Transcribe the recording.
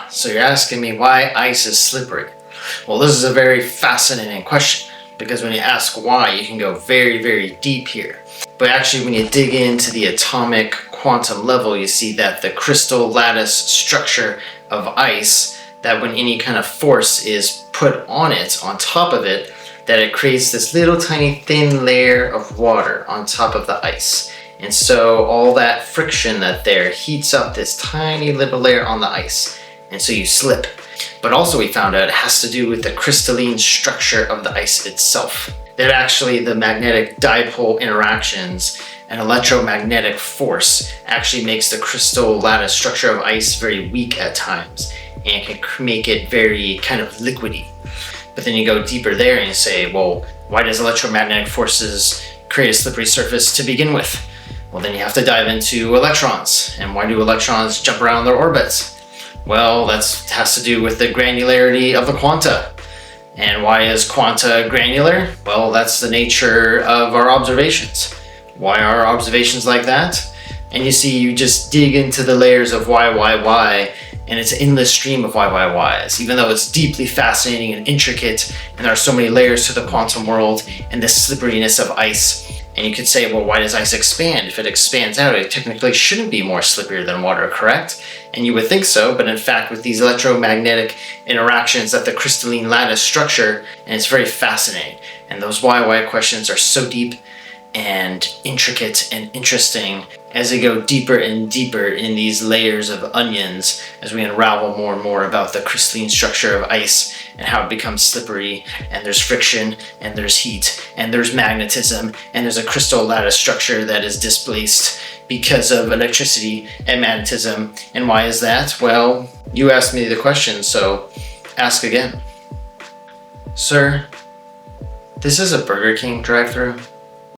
So you're asking me why ice is slippery. Well, this is a very fascinating question because when you ask why, you can go very, very deep here. But actually, when you dig into the atomic quantum level, you see that the crystal lattice structure of ice, that when any kind of force is put on it, on top of it, that it creates this little tiny thin layer of water on top of the ice. And so all that friction that there heats up this tiny little layer on the ice. And so you slip. But also we found out it has to do with the crystalline structure of the ice itself. That actually the magnetic dipole interactions and electromagnetic force actually makes the crystal lattice structure of ice very weak at times and can make it very kind of liquidy. But then you go deeper there and you say, well, why does electromagnetic forces create a slippery surface to begin with? Well, then you have to dive into electrons. And why do electrons jump around their orbits? Well, that has to do with the granularity of the quanta. And why is quanta granular? Well, that's the nature of our observations. Why are our observations like that? And you see, you just dig into the layers of why, and it's an endless stream of whys, even though it's deeply fascinating and intricate, and there are so many layers to the quantum world and the slipperiness of ice. And you could say, well, why does ice expand? If it expands out, it technically shouldn't be more slippery than water, correct? And you would think so, but in fact, with these electromagnetic interactions at the crystalline lattice structure, and it's very fascinating. And those why questions are so deep and intricate and interesting as they go deeper and deeper in these layers of onions as we unravel more and more about the crystalline structure of ice and how it becomes slippery, and there's friction and there's heat and there's magnetism and there's a crystal lattice structure that is displaced because of electricity and magnetism. And why is that? Well, you asked me the question, so ask again. Sir, this is a Burger King drive-thru.